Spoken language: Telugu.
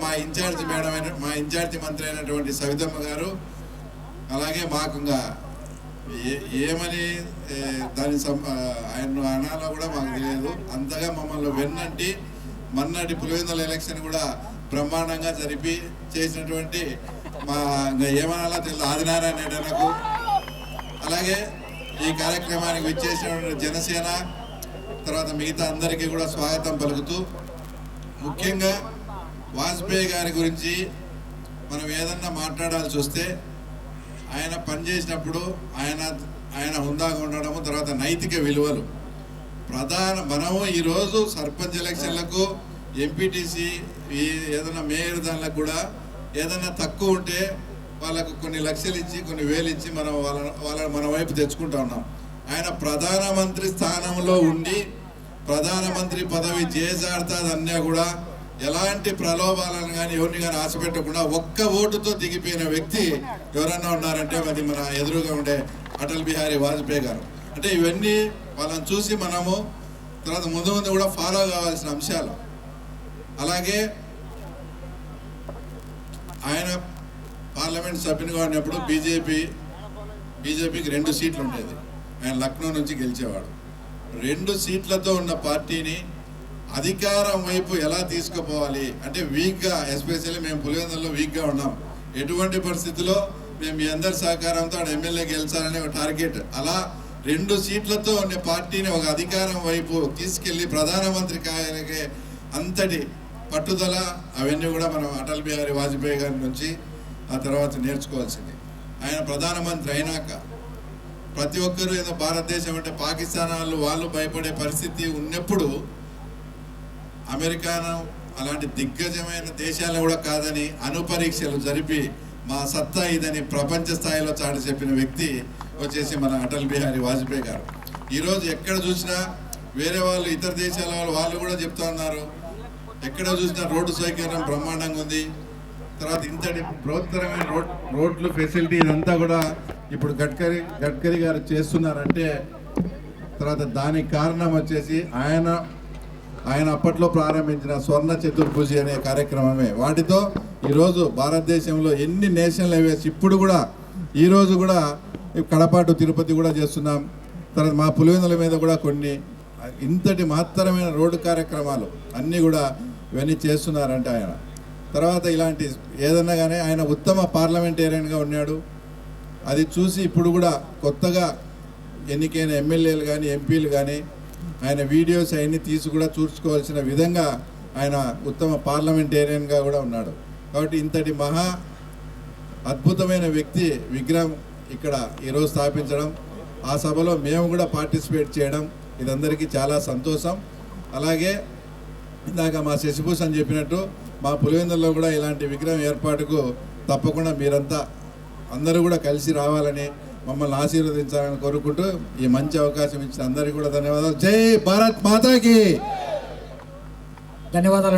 మా ఇన్ఛార్జి మంత్రి అయినటువంటి సవితమ్మ గారు, అలాగే మాకు ఇంకా ఏమని దాని ఆయన అనాలో కూడా మాకు తెలియదు. అంతగా మమ్మల్ని వెన్నంటి మొన్నటి పులివెందుల ఎలక్షన్ కూడా బ్రహ్మాండంగా జరిపి చేసినటువంటి మా ఇంకా ఏమనాలో తెలియదు ఆదినారాయణ రెడ్డనకు, అలాగే ఈ కార్యక్రమానికి విచ్చేసినటువంటి జనసేన తర్వాత మిగతా అందరికీ కూడా స్వాగతం పలుకుతూ, ముఖ్యంగా వాజ్పేయి గారి గురించి మనం ఏదన్నా మాట్లాడాల్సి వస్తే ఆయన పనిచేసినప్పుడు ఆయన హుందాగా ఉండడము, తర్వాత నైతిక విలువలు మనము ఈరోజు సర్పంచ్ ఎలక్షన్లకు ఎంపీటీసీ ఏదైనా మేయర్ దానిలకు కూడా ఏదైనా తక్కువ ఉంటే వాళ్ళకు కొన్ని లక్షలు ఇచ్చి కొన్ని వేలు ఇచ్చి మనం మన వైపు తెచ్చుకుంటా ఉన్నాం. ఆయన ప్రధానమంత్రి స్థానంలో ఉండి ప్రధానమంత్రి పదవి చేజాడుతాదన్నా కూడా ఎలాంటి ప్రలోభాలను కానీ ఎవరిని కానీ ఆశ పెట్టకుండా ఒక్క ఓటుతో దిగిపోయిన వ్యక్తి ఎవరన్నా ఉన్నారంటే అది మన ఎదురుగా ఉండే అటల్ బిహారీ వాజ్పేయి గారు. అంటే ఇవన్నీ వాళ్ళని చూసి మనము తర్వాత ముందు కూడా ఫాలో కావాల్సిన అంశాలు. అలాగే ఆయన పార్లమెంట్ సభ్యునిగా ఉన్నప్పుడు బీజేపీకి 2 సీట్లు ఉండేది. ఆయన లక్నో నుంచి గెలిచేవాడు. 2 సీట్లతో ఉన్న పార్టీని అధికారం వైపు ఎలా తీసుకుపోవాలి అంటే వీక్గా, ఎస్పెషల్లీ మేము పులివెందులలో వీక్గా ఉన్నాం. ఎటువంటి పరిస్థితుల్లో మేము మీ అందరి సహకారంతో ఎమ్మెల్యే గెలిచాలనే ఒక టార్గెట్, అలా 2 సీట్లతో ఉన్న పార్టీని ఒక అధికారం వైపు తీసుకెళ్లి ప్రధానమంత్రి కాయలకే అంతటి పట్టుదల అవన్నీ కూడా మనం అటల్ బిహారీ వాజ్పేయి గారి నుంచి ఆ తర్వాత నేర్చుకోవాల్సింది. ఆయన ప్రధానమంత్రి అయినాక ప్రతి ఒక్కరూ ఏదో భారతదేశం అంటే పాకిస్తాన్ వాళ్ళు భయపడే పరిస్థితి ఉన్నప్పుడు అమెరికాను అలాంటి దిగ్గజమైన దేశాలను కూడా కాదని అణుపరీక్షలు జరిపి మా సత్తా ఇదని ప్రపంచ స్థాయిలో చాటి చెప్పిన వ్యక్తి వచ్చేసి మన అటల్ బిహారీ వాజ్పేయి గారు. ఈరోజు ఎక్కడ చూసినా వేరే వాళ్ళు ఇతర దేశాల వాళ్ళు కూడా చెప్తా ఉన్నారు, ఎక్కడ చూసినా రోడ్డు సౌకర్యం బ్రహ్మాండంగా ఉంది. తర్వాత ఇంతటి బృహత్తరమైన రోడ్లు ఫెసిలిటీ ఇదంతా కూడా ఇప్పుడు గడ్కరీ గారు చేస్తున్నారంటే తర్వాత దానికి కారణం వచ్చేసి ఆయన అప్పట్లో ప్రారంభించిన స్వర్ణ చతుర్భుజి అనే కార్యక్రమమే. వాటితో ఈరోజు భారతదేశంలో ఎన్ని నేషనల్ హైవేస్ ఇప్పుడు కూడా ఈరోజు కూడా కడప టు తిరుపతి కూడా చేస్తున్నాం. తర్వాత మా పులివెందుల మీద కూడా కొన్ని ఇంతటి మహత్తరమైన రోడ్డు కార్యక్రమాలు అన్నీ కూడా ఇవన్నీ చేస్తున్నారంటే ఆయన. తర్వాత ఇలాంటి ఏదన్నా కానీ ఆయన ఉత్తమ పార్లమెంటేరియన్గా ఉన్నాడు. అది చూసి ఇప్పుడు కూడా కొత్తగా ఎన్నికైన ఎమ్మెల్యేలు కానీ ఎంపీలు కానీ ఆయన వీడియోస్ అవన్నీ తీసి కూడా చూసుకోవాల్సిన విధంగా ఆయన ఉత్తమ పార్లమెంటేరియన్గా కూడా ఉన్నాడు. కాబట్టి ఇంతటి మహా అద్భుతమైన వ్యక్తి విగ్రహం ఇక్కడ ఈరోజు స్థాపించడం, ఆ సభలో మేము కూడా పార్టిసిపేట్ చేయడం ఇదందరికీ చాలా సంతోషం. అలాగే ఇందాక మా శశిభూషణ్ చెప్పినట్టు మా పులివెందుల్లో కూడా ఇలాంటి విగ్రహం ఏర్పాటుకు తప్పకుండా మీరంతా అందరూ కూడా కలిసి రావాలని మమ్మల్ని ఆశీర్వదించాలని కోరుకుంటూ ఈ మంచి అవకాశం ఇచ్చిన అందరికీ కూడా ధన్యవాదాలు. జై భారత్ మాతాకి. ధన్యవాదాలు.